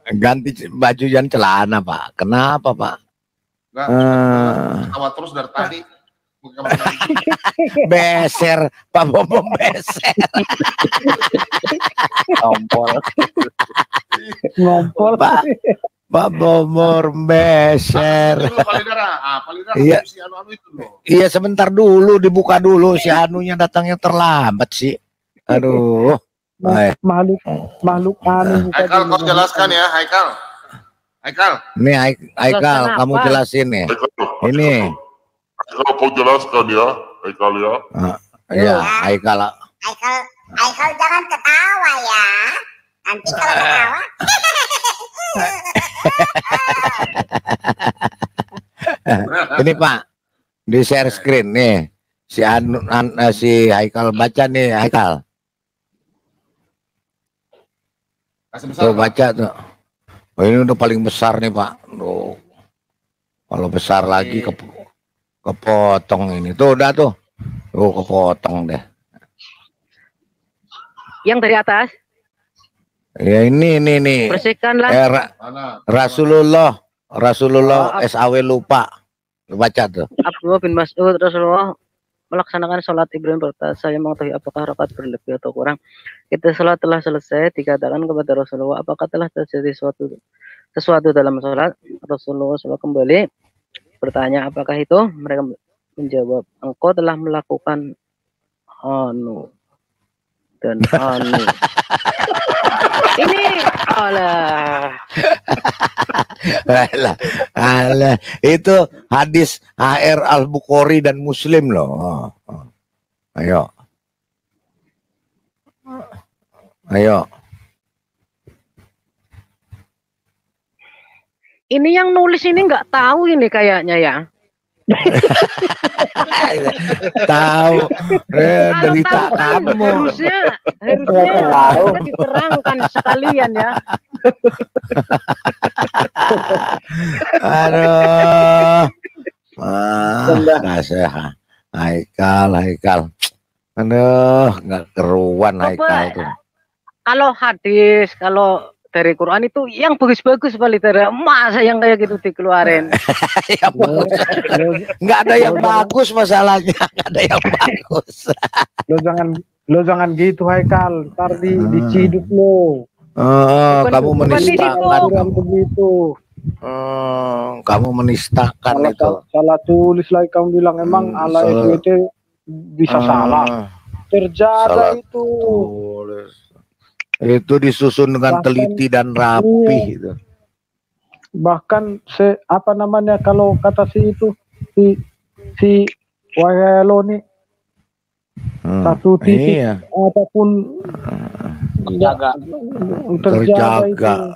Ganti baju dan celana, Pak. Kenapa, Pak? Enggak, sama terus dari tadi. Beser, Pak Bom beser. Ngompol. Pak Bomor beser. Iya. Iya, sebentar dulu, dibuka dulu, si anunya datangnya terlambat sih. Aduh. Makhluk aneh. Haikal, kau jelaskan ya, Haikal. Nih Haikal, kamu jelasin nih. Ini. Haikal, kau jelaskan ya, Haikal ya. Iya, Haikal jangan ketawa ya. Nanti kalau ketawa. Ini Pak, di share screen nih. Si Haikal baca nih, Haikal. Tuh baca tuh. Oh, ini udah paling besar nih Pak. Tuh. Kalau besar lagi kepotong ini. Tuh udah tuh. Tuh kepotong deh. Yang dari atas? Ya ini. Bersihkanlah. Rasulullah SAW lupa. Baca tuh. Abdullah bin Mas'ud, Rasulullah melaksanakan sholat Ibrahim berkata, saya mengetahui apakah rakaat berlebih atau kurang. Kita sholat telah selesai, dikatakan kepada Rasulullah, apakah telah terjadi sesuatu dalam sholat? Rasulullah SAW kembali bertanya, apakah itu? Mereka menjawab, engkau telah melakukan anu dan anu. Ini alah itu hadis HR Al-Bukhari dan Muslim loh. Ayo. Ini yang nulis ini nggak tahu ini kayaknya ya. Tahu derita kamu. Harusnya diterangkan sekalian ya. Aduh. Nah, Haikal. Aduh, nggak keruan Haikal tuh. Kalau hadis, kalau dari Quran itu yang bagus-bagus Palidara, masa yang kayak gitu dikeluarin. Ya, nggak ada yang bagus masalahnya, nggak ada yang bagus. Lo jangan gitu Haikal, ntar diciduk lo. Kamu menistakan begitu. Kamu menistakan itu. Salah tulis lagi kamu bilang emang Allah itu bisa salah. Terjaga itu. Itu disusun dengan teliti dan rapi gitu. Bahkan apa namanya kalau kata si itu si Wahelo nih satu titik apapun terjaga.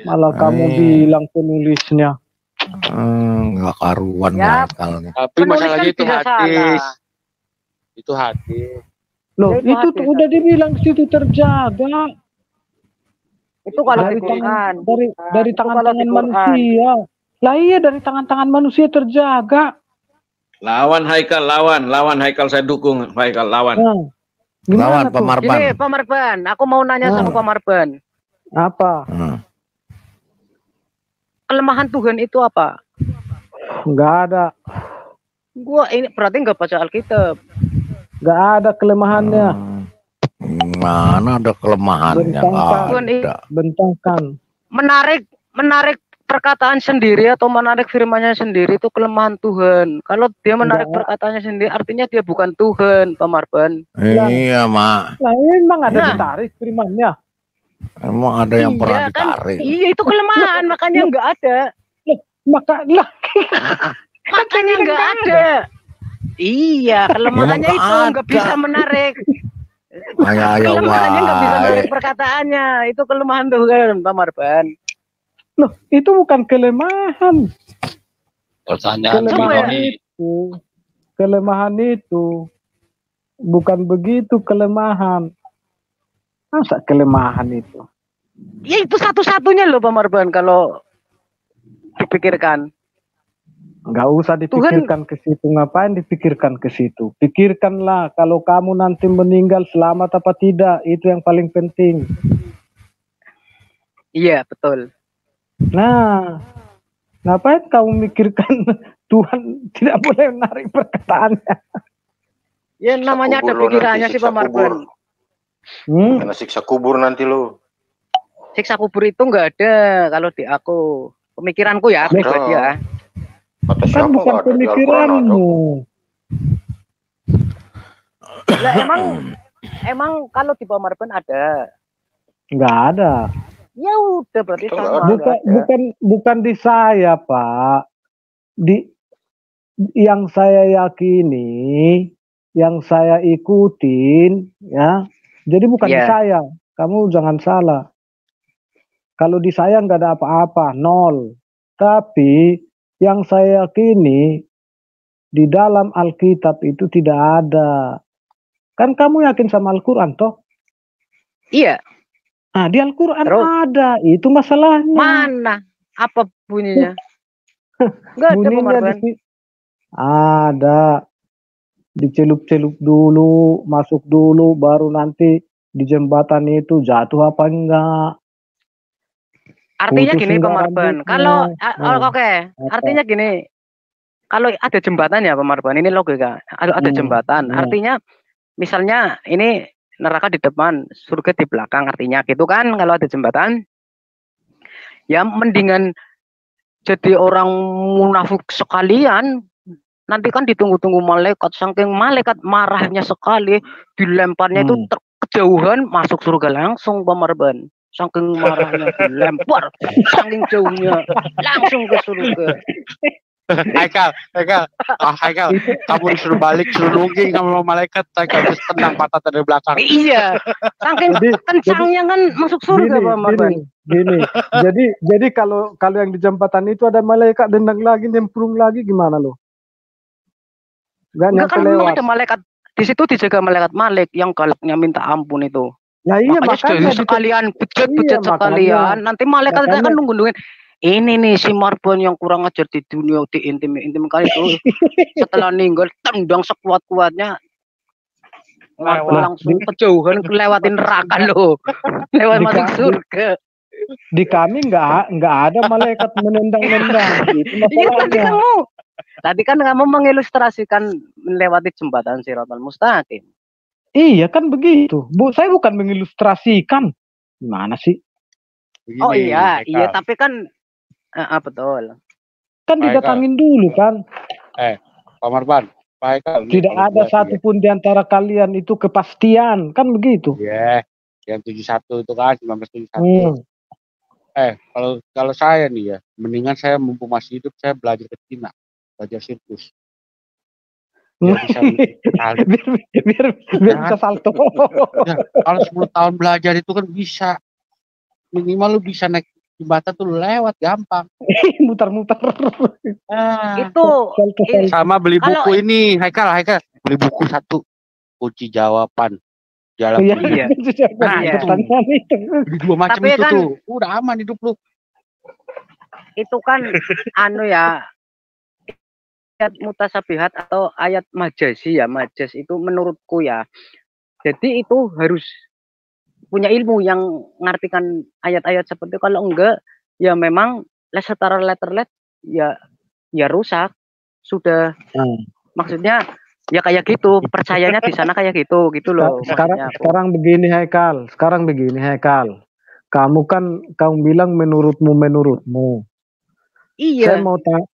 Malah kamu bilang penulisnya nggak karuan ya, tapi masalahnya itu hadis. Itu hadis. Loh, itu tuh udah dibilang situ terjaga. Itu kalau dari tangan-tangan manusia. Lah iya dari tangan-tangan manusia terjaga. Lawan Haikal, lawan Haikal, saya dukung Haikal, lawan. Lawan Pamarban. Ini Pamarban, aku mau nanya sama Pamarban. Apa? Kelemahan Tuhan itu apa? Enggak ada. Gua ini berarti nggak baca Alkitab. Nggak ada kelemahannya. Mana ada kelemahannya? Bentangkan. Menarik perkataan sendiri atau menarik firman-Nya sendiri itu kelemahan Tuhan. Kalau dia menarik perkataannya sendiri, artinya dia bukan Tuhan, Pamarban. Iya, Mak. Nah, emang ada ditarik firman-Nya. Emang ada yang pernah ditarik. Iya, itu kelemahan, makanya nggak ada. Makanya nggak ada. Iya, kelemahannya itu nggak bisa menarik. Kelemahannya nggak bisa menarik perkataannya. Itu kelemahan Tuhan, Pamarban. Loh, itu bukan kelemahan. Kelemahan itu bukan begitu kelemahan. Masa kelemahan itu? Ya itu satu-satunya loh Pamarban kalau dipikirkan. Nggak usah dipikirkan ke situ, ngapain dipikirkan ke situ? Pikirkanlah kalau kamu nanti meninggal selamat apa tidak, itu yang paling penting. Iya, betul. Nah, ngapain kamu mikirkan Tuhan tidak boleh menarik perkataannya? Ya namanya ada kubur lo pikirannya nanti, sih siksa Pak Marban. Hmm? Kena siksa kubur nanti lo. Siksa kubur itu nggak ada kalau di aku. Pemikiranku ya, Ada. pribadi ya. Kata Kan siapa bukan nggak ada di Al-Quran ada? pemikiranmu. Lah emang kalau di Pak Marban ada. Nggak ada. Ya udah berarti Itu nggak sama. ada. nggak ada. Bukan di saya, Pak. Yang saya yakini, yang saya ikutin, ya. Jadi bukan di Iya. saya. Kamu jangan salah. Kalau di saya nggak ada apa-apa, nol. Tapi yang saya yakini di dalam Alkitab itu tidak ada. Kan kamu yakin sama Al-Quran, toh? Iya. Nah, di Al-Quran Terus? ada. Itu masalahnya. Mana? Apa bunyinya? Enggak ada Pak Bunyinya Marban. ada. Dicelup-celup dulu, masuk dulu, baru nanti di jembatan itu jatuh apa enggak. Artinya Putus gini Pak enggak Marban. rambutnya. Kalau Nah, oke, artinya gini. Kalau ada jembatan ya Pak Marban, ini logika. Ada jembatan. Artinya misalnya ini neraka di depan, surga di belakang, artinya gitu kan kalau ada jembatan. Ya mendingan jadi orang munafik sekalian. Nanti kan ditunggu-tunggu malaikat, saking malaikat marahnya sekali, dilemparnya itu kejauhan, masuk surga langsung Pak Marban. Saking marahnya dilempar, saking jauhnya langsung ke surga. Haikal, kamu disuruh balik, suruh nungging sama malaikat, Haikal terus tendang patah dari belakang. Iya, saking kencangnya kan masuk surga Pak Marban. Gini. Jadi kalau yang di jembatan itu ada malaikat dendang lagi, nyemplung lagi, gimana lo? Enggak kan memang ada malaikat di situ, dijaga malaikat Malik yang galaknya minta ampun itu. Nah, iya, makanya sekalian bejat sekalian. Nanti malaikat akan nungguin. Ini nih si Marban yang kurang ajar di dunia, diintim kali itu. Setelah meninggal tendang sekuat-kuatnya. Langsung kejauhan lewatin neraka loh. Lewat masuk surga. Di kami nggak ada malaikat menendang-nendang. Iya, tadi kan kamu mengilustrasikan melewati jembatan Shiratal Mustaqim. Iya kan begitu. Saya bukan mengilustrasikan. Gimana sih? Begini, oh iya, Haikal. iya tapi kan betul. Kan didatangin dulu kan. Pak Marban, Pak Haikal. Tidak ada satupun di antara kalian itu kepastian, kan begitu. Iya, yang 71 itu kan 1971. Kalau saya nih ya, mendingan saya mumpung masih hidup saya belajar ke Cina, belajar sirkus. Biar bisa salto. Ya, kalau 10 tahun belajar itu kan bisa, minimal lu bisa naik jembatan tuh lewat gampang. Muter-muter. Itu sama beli buku ini, Haikal beli buku 1 kunci jawaban jalan kuliah. Nah, itu dua macam itu kan, tuh udah aman hidup lu. Itu kan ya ayat mutasabihat atau ayat majasi ya, majas itu menurutku ya. Jadi itu harus punya ilmu yang ngartikan ayat-ayat seperti itu. Kalau enggak ya memang setara letterlet ya rusak sudah. Maksudnya ya kayak gitu, percayanya di sana kayak gitu loh. Sekarang begini Haikal. Kamu bilang menurutmu. Iya.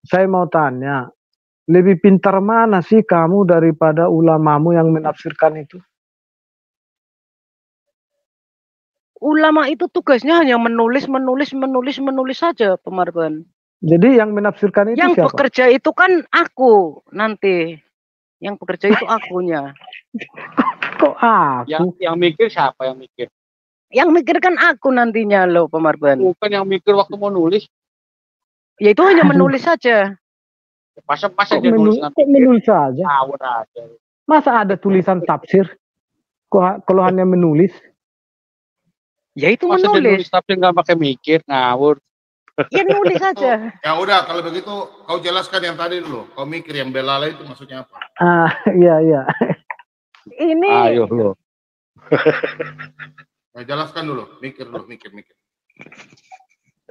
Saya mau tanya, lebih pintar mana sih kamu daripada ulamamu yang menafsirkan itu? Ulama itu tugasnya hanya menulis saja, Pak Marban. Jadi yang menafsirkan itu yang siapa? Bekerja itu kan aku nanti. Yang bekerja itu akunya. Kok aku? Yang mikir siapa yang mikir? Yang mikir kan aku nantinya loh, Pak Marban. Bukan yang mikir waktu mau nulis. Ya itu hanya menulis saja. Pas aja nulis saja. Masa ada tulisan tafsir? Kalau hanya menulis? Ya itu masa menulis. Tapi nggak pakai mikir, ngawur. Ya nulis saja. Ya udah, kalau begitu kau jelaskan yang tadi dulu. Kau mikir yang belala itu maksudnya apa? Iya. Ini. Ayo lo. Nah, jelaskan dulu, mikir.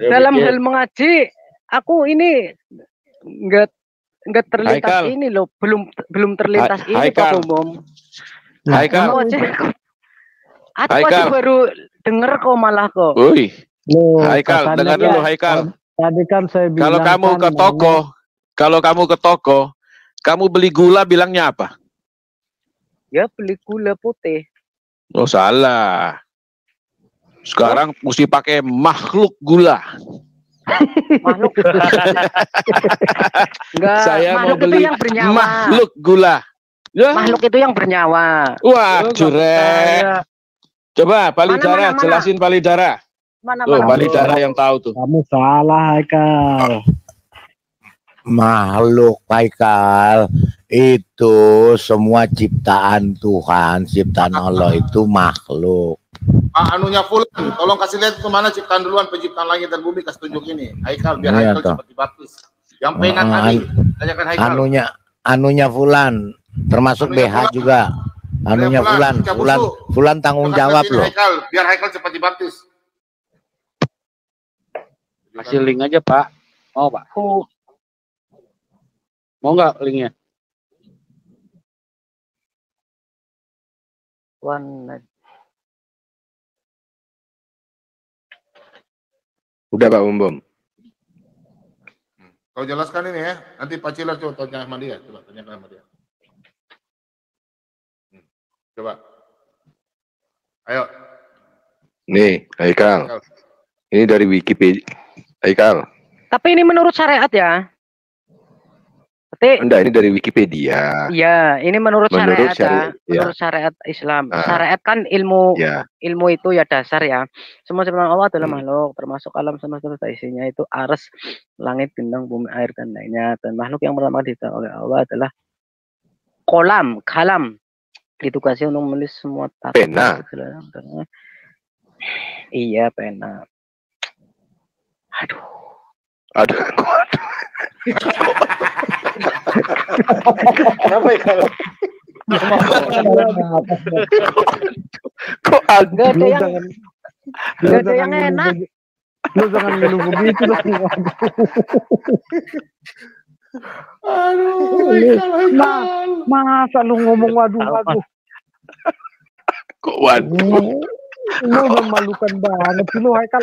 dalam hal mengaji, aku ini nggak terlintas Haikal. ini loh, belum terlintas ini Haikal. Pak Umum. Haikal. Aku aja Haikal. baru denger kok malah kok. Woi, Loh, Haikal, katanya dengar dulu Haikal. tadi kan saya bilang Kalau kamu kan, ke toko, kamu beli gula bilangnya apa? Ya beli gula putih. Oh salah. Sekarang mesti pakai makhluk gula. Makhluk. Enggak, Saya mau makhluk itu beli yang bernyawa. makhluk gula. Ya. Makhluk itu yang bernyawa. Wah, jurek. Coba Palidara, Mana? jelasin Palidara. Mana? Palidara yang tahu tuh. kamu salah, Haikal. Makhluk Haikal itu semua ciptaan Tuhan, ciptaan Allah itu makhluk. Anunya Fulan, tolong kasih lihat itu mana ciptaan duluan penciptaan langit dan bumi, kasih tunjuk ini. Haikal, biar Iya, Haikal toh. cepat dibaptis. Yang penat tadi, tanyakan Haikal. Anunya Fulan, termasuk Anunya BH Fulan. juga. Anunya Fulan, Fulan tanggung Kasih jawab sini, loh. Haikal, biar Haikal cepat dibaptis. Kasih link aja Pak. Mau Pak? Mau nggak linknya? Udah Pak Bom. Kau jelaskan ini ya, nanti Pak Cilar coba tanya sama dia, coba tanyakan sama dia. Coba. Ayo. Nih, Haikal. Ini dari Wikipedia. Haikal. Tapi ini menurut syariat ya. Enggak, ini dari Wikipedia. Iya, ini menurut syariat ya. ya. Menurut syariat Islam. Syariat kan ilmu itu ya dasar ya. Semua ciptaan Allah adalah makhluk, termasuk alam semesta isinya itu arsy, langit, bintang, bumi, air dan lainnya. Dan makhluk yang pertama diciptakan oleh Allah adalah kalam. Ditugasi untuk menulis semua pena. Iya, pena. Aduh. Kenapa ya kalau kok Gak ada yang enak. Lu jangan minum begitu dong. Aduh, Masa lu ngomong waduh. kok waduh? Lu memalukan banget sih lu, Haikal.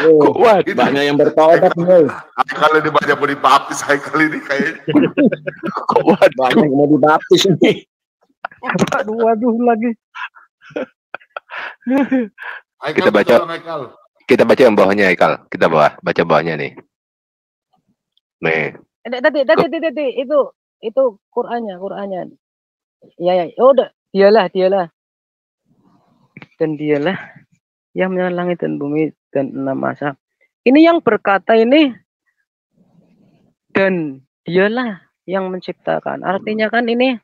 Kok waduh? Banyak yang bertobat nih. Haikal ini banyak mau dibaptis Haikal ini kayaknya. Kok waduh? Banyak yang mau dibaptis nih. Waduh lagi. Haikal, Kita baca. betul, Haikal. Kita baca yang bawahnya Haikal. Kita baca bawahnya nih. Nih. Tadi itu Qur'annya. Ya. Oh, udah. Dialah. Dan dialah yang menyalah langit dan bumi dan 6 masa. Ini yang berkata ini dan dialah yang menciptakan. Artinya kan ini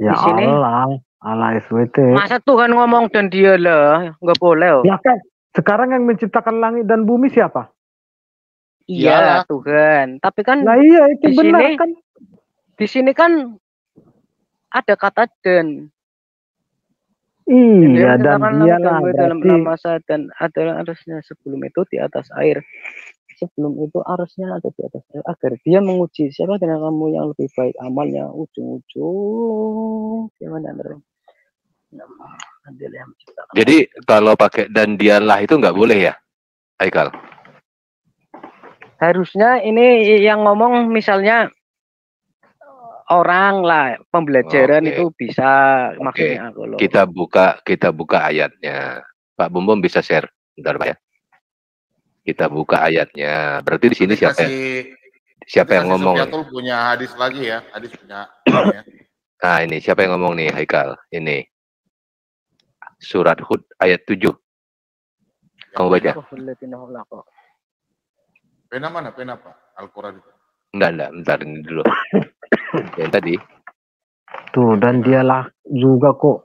Ya di sini, Allah SWT. masa Tuhan ngomong dan dialah, nggak boleh. Ya kan, sekarang yang menciptakan langit dan bumi siapa? Iya, Tuhan. Tapi kan Nah iya itu di benar sini, kan. Di sini kan ada kata dan. Iya, dan dialah dalam berarti masa dan adalah arusnya sebelum itu di atas air. Sebelum itu arusnya ada di atas air agar dia menguji siapa dengan kamu yang lebih baik amalnya ujung-ujung. Gimana Jadi kalau pakai dan dialah itu nggak boleh ya, Haikal? Harusnya ini yang ngomong misalnya orang lah, pembelajaran itu bisa maksudnya aku loh. Kita buka ayatnya. Pak Bom bisa share, bentar Pak ya. Kita buka ayatnya. Berarti di sini siapa yang ngomong? Sofyatul punya hadis lagi ya, hadis punya. Nah ini siapa yang ngomong nih Haikal? Ini surat Hud ayat 7. Kamu baca? Pena mana? Pena Pak? Al-Quran itu. Enggak, bentar ini dulu. Yang tadi. Tuh, dan dialah juga kok.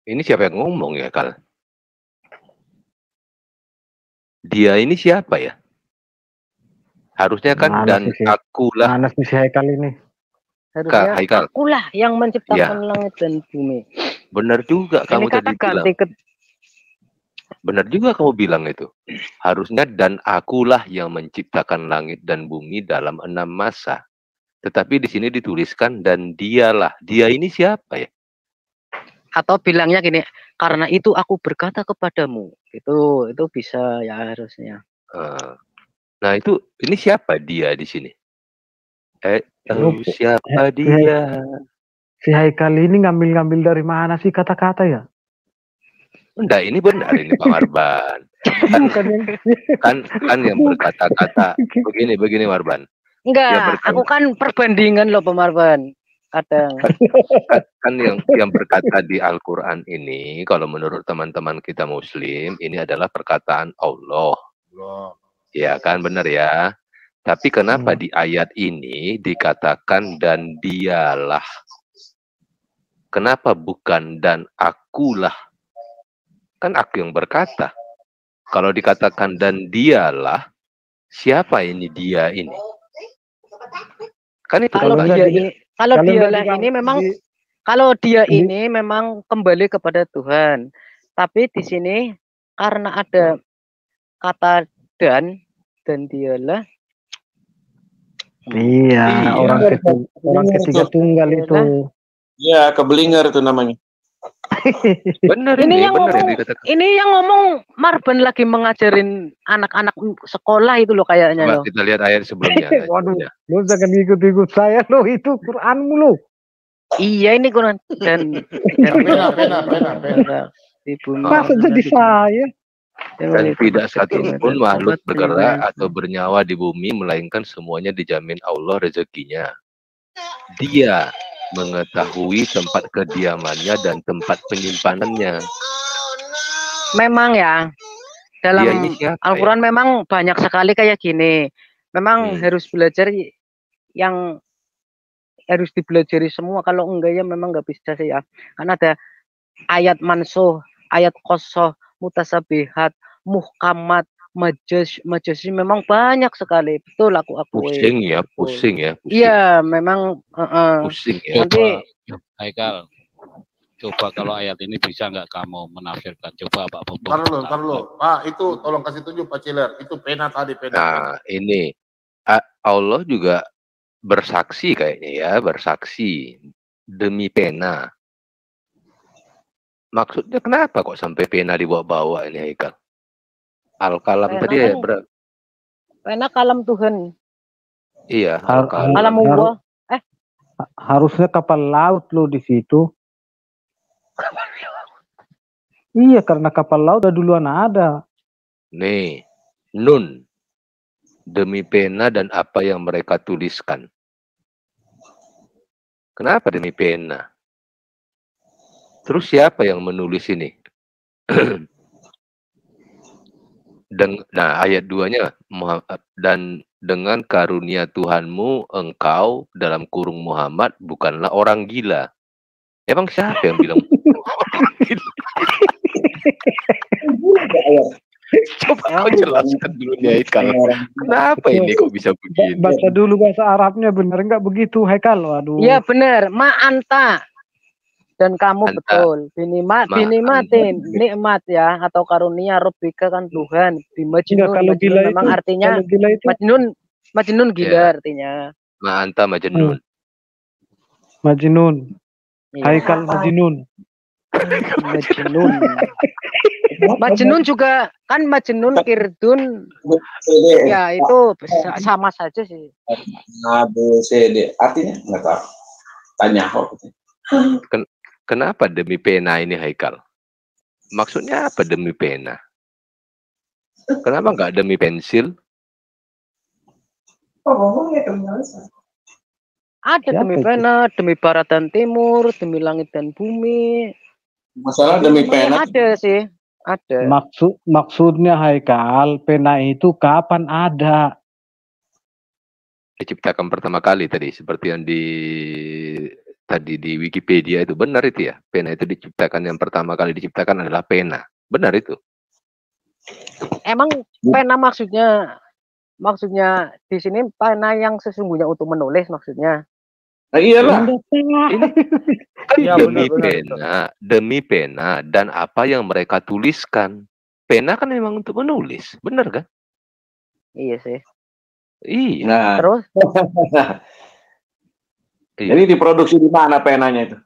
Ini siapa yang ngomong ya, Kal? Dia ini siapa ya? Harusnya kan dan akulah. Mana sih si Haikal ini? Harusnya Haikal. Akulah yang menciptakan langit dan bumi. Benar juga Ini kamu tadi bilang. Benar juga kamu bilang itu. Harusnya dan akulah yang menciptakan langit dan bumi dalam 6 masa. Tetapi di sini dituliskan dan dialah. Dia ini siapa ya? Atau bilangnya gini, karena itu aku berkata kepadamu. Itu bisa ya harusnya. Nah itu ini siapa dia di sini? Siapa dia? Si Haikal ini ngambil-ngambil dari mana sih kata-kata ya? Enggak, ini benar ini Pak Marban. Kan yang berkata-kata begini Marban. Enggak, aku kan perbandingan loh Pak Marban. Kadang. Kan yang berkata di Al-Quran ini, kalau menurut teman-teman kita Muslim, ini adalah perkataan Allah. Ya kan, benar ya. Tapi kenapa di ayat ini dikatakan dan dialah? Kenapa bukan dan akulah? Kan aku yang berkata. Kalau dikatakan dan dialah, siapa ini dia ini? Kan itu kalau dia ini memang kembali kepada Tuhan. Tapi di sini karena ada kata dan dialah. Iya. Orang ketiga tunggal itu. Iya, keblinger itu namanya. Benar ini yang ngomong Marban lagi mengajarin anak-anak sekolah itu loh kayaknya. Coba kita lihat ayat sebelumnya. Waduh, lu jangan ikut-ikut saya lo, itu Quranmu lo. Iya ini Quran dan pena. Masa jadi saya? Dan tidak satu pun makhluk bergerak atau bernyawa di bumi melainkan semuanya dijamin Allah rezekinya. Dia mengetahui tempat kediamannya dan tempat penyimpanannya. Memang ya, dalam Al-Quran memang banyak sekali kayak gini. Memang harus belajar yang harus dipelajari semua. Kalau enggak ya memang nggak bisa sih ya. Karena ada ayat mansuh, ayat qassah, mutasabihat, muhkamat, majusi memang banyak sekali. Betul aku akui. Pusing ya. Iya, memang pusing ya. Haikal, coba kalau ayat ini bisa nggak kamu menafsirkan? Coba Pak Bobo. Ntar lo. Pak, itu tolong kasih tunjuk Pak Ciler. Itu pena tadi. Nah, ini Allah juga bersaksi kayaknya ya, bersaksi demi pena. Maksudnya kenapa kok sampai pena dibawa-bawa ini Haikal? Al-Kalam tadi ya pena kalam Tuhan. Iya, kalam Allah. Harusnya kapal laut lo di situ. Iya, karena kapal laut udah duluan ada. Nih, nun demi pena dan apa yang mereka tuliskan. Kenapa demi pena? Terus siapa yang menulis ini? Nah, ayat 2-nya, dan dengan karunia Tuhanmu, engkau dalam kurung Muhammad bukanlah orang gila. Emang siapa yang bilang? Coba kau jelaskan dulu nih Haikal. Kenapa ini kok bisa begini? Baca dulu bahasa Arabnya, bener nggak begitu Haikal? Waduh. Iya bener, ma'anta. Dan kamu betul, binimatin nikmat ya, atau karunia Rabbika kan Tuhan. Majnun, kalau Majnun memang itu, artinya Majnun gila artinya. Ma'anta Majnun. Majnun. Haikal Majnun. Majnun juga kan Majnun Kirdun. Ya itu sama saja sih. A, B, C, D. Artinya nggak tahu. Tanya kok. Kenapa demi pena ini Haikal? Maksudnya apa demi pena? Kenapa nggak demi pensil? Ada demi pena, demi barat dan timur, demi langit dan bumi. Masalah demi pena. Ada sih, ada. Maksudnya Haikal, pena itu kapan ada? Diciptakan pertama kali tadi, seperti yang tadi di Wikipedia itu benar itu ya. Pena itu diciptakan yang pertama kali diciptakan adalah pena. Benar itu. Emang pena maksudnya di sini pena yang sesungguhnya untuk menulis maksudnya. Nah, iyalah. Demi pena dan apa yang mereka tuliskan. Pena kan memang untuk menulis, benar kan? Iya sih. Iya. Nah, Terus? Jadi diproduksi di mana penanya itu?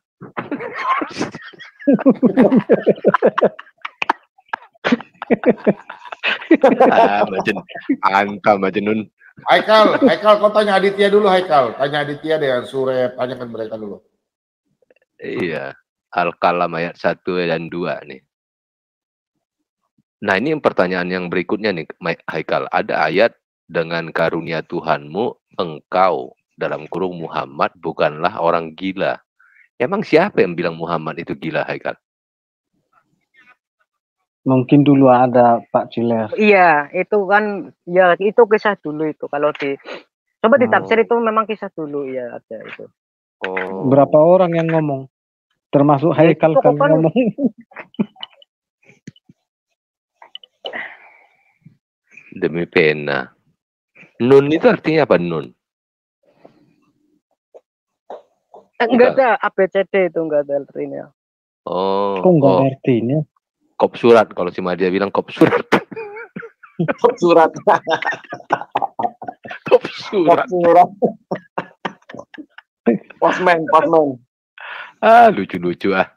Majnun. Haikal, kau tanya Aditya dulu, Haikal. Tanya Aditya dengan Surep, tanyakan mereka dulu. Iya, Al-Qalam ayat 1 dan 2 nih. Nah, ini pertanyaan yang berikutnya nih, Haikal. Ada ayat dengan karunia Tuhanmu, engkau dalam kurung Muhammad bukanlah orang gila. Emang siapa yang bilang Muhammad itu gila, Haikal? Mungkin dulu ada Pak Ciler. Iya, itu kan ya itu kisah dulu itu. Kalau coba ditafsir itu memang kisah dulu ya ada itu. Oh. Berapa orang yang ngomong? Termasuk Haikal kan ngomong. Demi pena. Nun itu artinya apa, nun? Enggak ada ABCD itu, enggak ada artinya. Oh. Kok enggak ada artinya? Kop surat, kalau si Madia bilang kop surat. Kop surat. Kop surat. Posmen. Ah, lucu-lucu ah.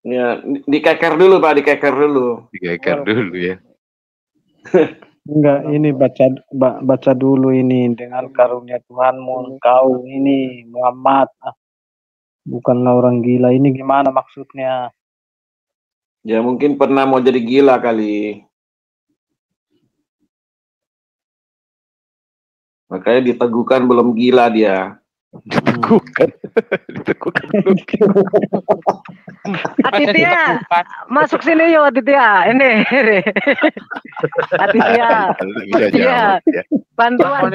Ya, dikeker dulu Pak, dikeker dulu. Dikeker dulu ya. Enggak, ini baca dulu ini dengan karunia Tuhanmu engkau ini Muhammad. Bukanlah orang gila. Ini gimana maksudnya? Ya mungkin pernah mau jadi gila kali. Makanya diteguhkan belum gila dia. Diteguhkan belum gila. Aditya, masuk sini yuk Aditya. Ini. Aditya. Bantuan.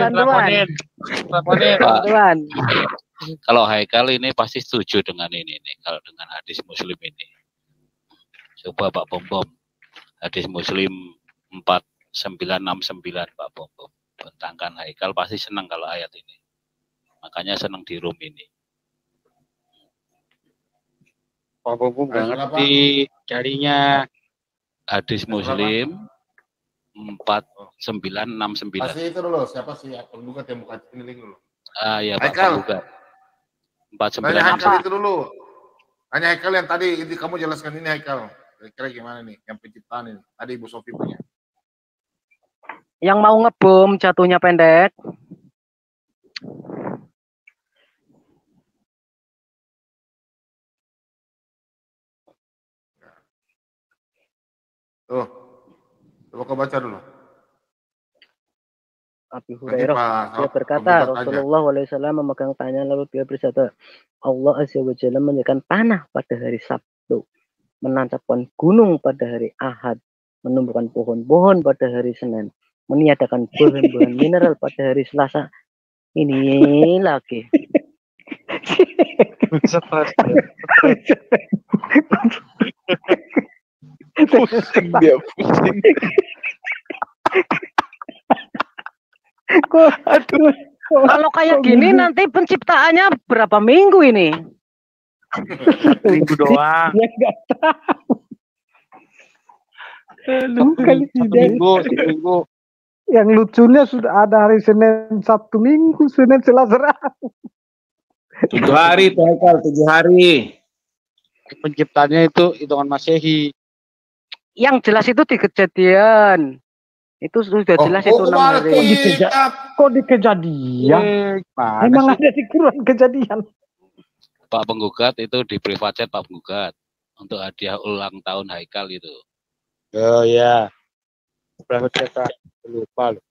Kalau Haikal ini pasti setuju dengan ini nih, kalau dengan hadis Muslim ini. Coba Pak Bom, hadis Muslim 4969 Pak Bom. Bentangkan Haikal pasti senang kalau ayat ini. Makanya senang di room ini. Pak Bom nggak ngerti carinya. Hadis Muslim 4969. Kasih itu dulu, siapa sih penggugat yang buka ini link dulu? Ah ya Pak penggugat. 4969. Tanya Haikal itu dulu. Tanya Haikal yang tadi kamu jelaskan ini Haikal. Kira-kira gimana nih yang penciptaan ini? Tadi Ibu Sofi punya. Yang mau ngebom jatuhnya pendek. Tuh. Coba kau baca dulu. Abi Hurairah dia berkata Rasulullah SAW memegang tangannya lalu dia bersabda, Allah Azza wa Jalla menjadikan panah pada hari Sabtu, menancapkan gunung pada hari Ahad, menumbuhkan pohon-pohon pada hari Senin, meniadakan bahan-bahan mineral pada hari Selasa. Ini lagi. Pusing dia, pusing. Kalau kayak gini nanti penciptaannya berapa minggu ini? Minggu doang. Ya nggak tahu. Seminggu. Yang lucunya sudah ada hari Senin, Sabtu, Minggu, Senin, Selasa, Rabu. 7 hari tuh Haikal, 7 hari. Penciptanya itu hitungan Masehi. Yang jelas itu di Kejadian. Itu sudah jelas itu 6 hari. Kok di Kejadian? Emang ada di Quran Kejadian. Pak penggugat itu di private chat Pak penggugat untuk hadiah ulang tahun Haikal itu. Oh ya. Private chat lupa loh.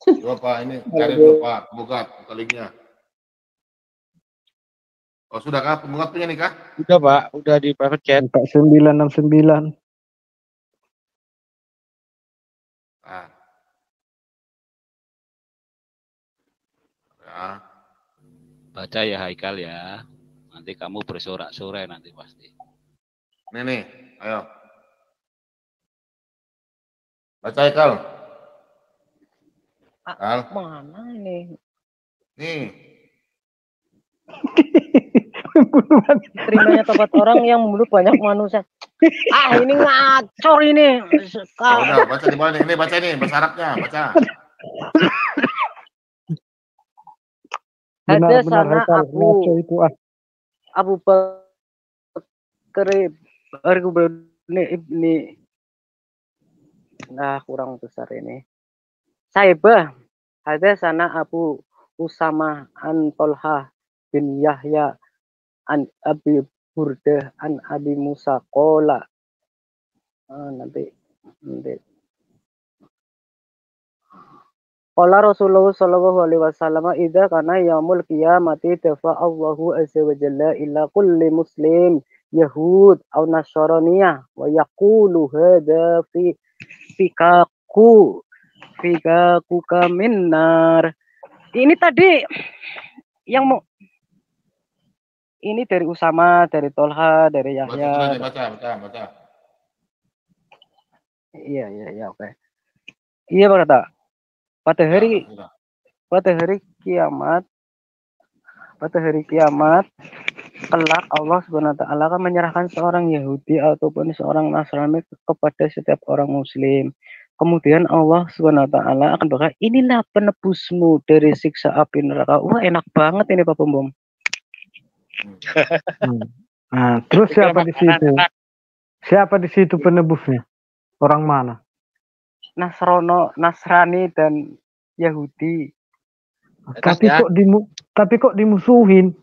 Coba Pak, ini cari dulu Pak, penggugat, linknya. Oh sudah kah? Penggugat punya nih kah? Udah Pak, udah di private chat. 969. Ah. Ya. Baca ya Haikal ya. Nanti kamu bersorak-sorai nanti pasti. Nih, ayo. Baca Haikal. Mana ini? Nih. Terimanya tempat orang yang membunuh banyak manusia. Ini ngacor ini. Oh, udah, baca di bawah nih. Ini baca nih, bahasa Arabnya, baca. Benar-benar Hadatsana Haikal, ngaco itu ah. Abu Bakar ibni. Nah, kurang besar ini. Saibah. Hadatsana Abu Usama an Tolha bin Yahya an Abi Burdah an Abi Musa Qala. Nanti. Qala Rasulullah sallallahu alaihi wasallam idza kana yaumul qiyamati dafa Allahu azza wa jalla ila kulli muslim yahud aw nasraniyah wa yaqulu hadza fikaku minnar. Ini tadi yang mau ini dari Usama, dari Tolha, dari Yahya. Baca. Iya, oke. Iya berkata, pada hari kiamat, kelak Allah Subhanahu wa taala akan menyerahkan seorang Yahudi ataupun seorang Nasrani kepada setiap orang muslim. Kemudian Allah Subhanahu wa taala akan berkata, inilah penebusmu dari siksa api neraka. Wah, enak banget ini Pak Pembom. Nah, terus siapa di situ? Siapa di situ penebusnya? Orang mana? Nasrani dan Yahudi. Tapi kok dimusuhin?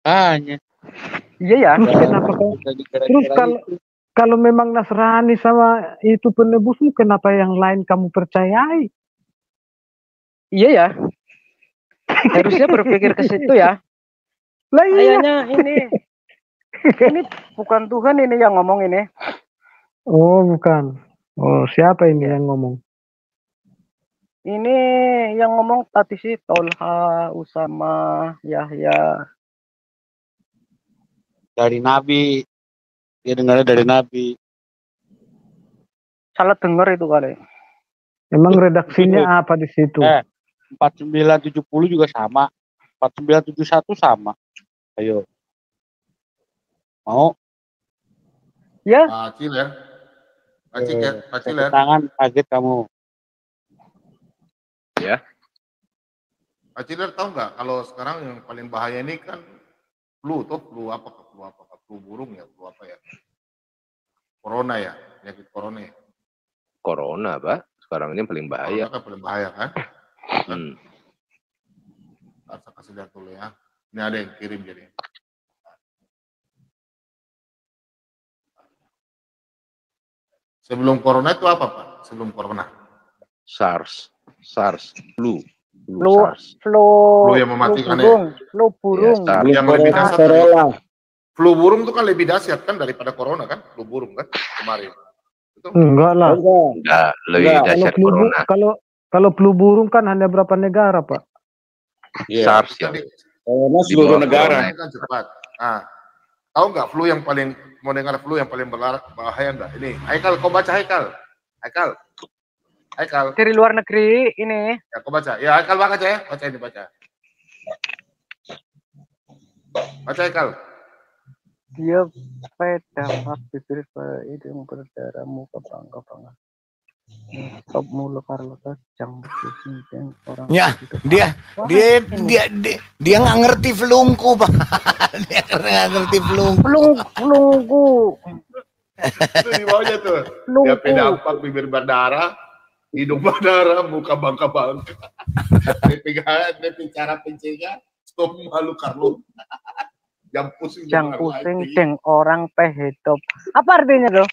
Hanya. Iya ya. Kenapa kok? Terus kalau memang Nasrani sama itu penebusmu, kenapa yang lain kamu percayai? Iya ya. Harusnya berpikir ke situ ya. Lah iya. Kayaknya ini bukan Tuhan ini yang ngomong ini. Oh, bukan. Oh, siapa ini yang ngomong? Ini yang ngomong tadi sih Tolha, Usama, Yahya. Dari Nabi. Dia dengarnya dari Nabi. Salah dengar itu kali. Emang redaksinya apa di situ? 4970 juga sama. 4971 sama. Ayo. Mau? Ya. Ciler. Tangan kaget kamu. Ya. Pak Ciler tahu nggak kalau sekarang yang paling bahaya ini kan flu burung ya, flu apa ya? Corona ya, penyakit corona ya. Corona, Pak. Sekarang ini paling bahaya. Corona kan paling bahaya kan? Saya kasih lihat dulu ya. Ini ada yang kirim jadi. Sebelum corona itu apa, Pak? Sebelum corona? SARS, flu yang mematikan ya. Flu burung. Ya, yang lebih dahsyat. Flu burung itu kan lebih dahsyat kan daripada corona kan? Flu burung kan kemarin. Itu? Enggak lah. Enggak, lebih dahsyat corona. Kalau flu burung kan hanya berapa negara, Pak? SARS ya. Seluruh negara. Kan cepat. Nah, tahu nggak flu yang paling mau dengar flu yang paling bahaya enggak? Ini, Haikal, kau baca Haikal. Dari luar negeri ini. Ya, kau baca. Ya, Haikal baca ya. Baca ini, baca. Baca Haikal. Dia pada bibir hidung berdarah muka bangga. Top mulut karlotas jang orang. Ya, dia nggak ngerti flungku, Pak. Dia nggak ngerti Flungku. Itu di bawahnya tuh. Dia pedampak bibir berdarah, hidung berdarah, muka bangka-bangka. Dia bicara pencingnya, stop malu karlo. Jang pusing Jeng orang pehedop. Apa artinya tuh?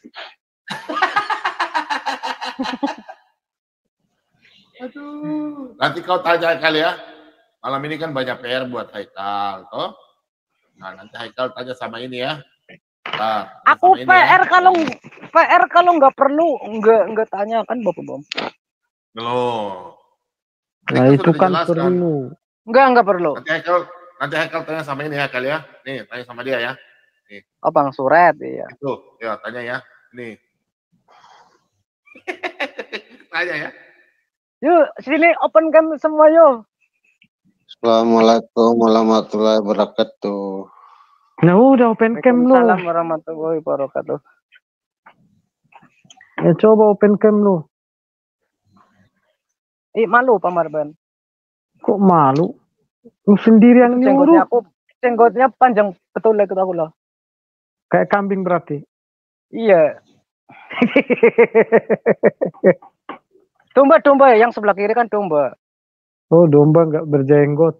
Aduh. Nanti kau tanya kali ya. Malam ini kan banyak PR buat Haikal, toh? Nah, nanti Haikal tanya sama ini ya. Nah, aku PR ya. kalau nggak perlu nggak tanya kan Bapak Bom. Loh. Nah, itu kan perlu. Nggak perlu. Nanti Haikal tanya sama ini ya kali ya. Nih, tanya sama dia ya. Nih. Oh, Bang Suret ya. Itu, ya tanya ya. Nih. Tanya ya. Yuk, sini open cam semua yuk. Assalamualaikum warahmatullahi wabarakatuh. Nah udah open cam lu. Waalaikumsalam warahmatullahi wabarakatuh. Ya coba open cam lu. Malu Pak Marban. Kok malu? Lu sendiri yang nyuruh. Jenggotnya panjang betul lah aku loh. Kayak kambing berarti. Iya. Domba yang sebelah kiri kan domba. Oh domba nggak berjenggot.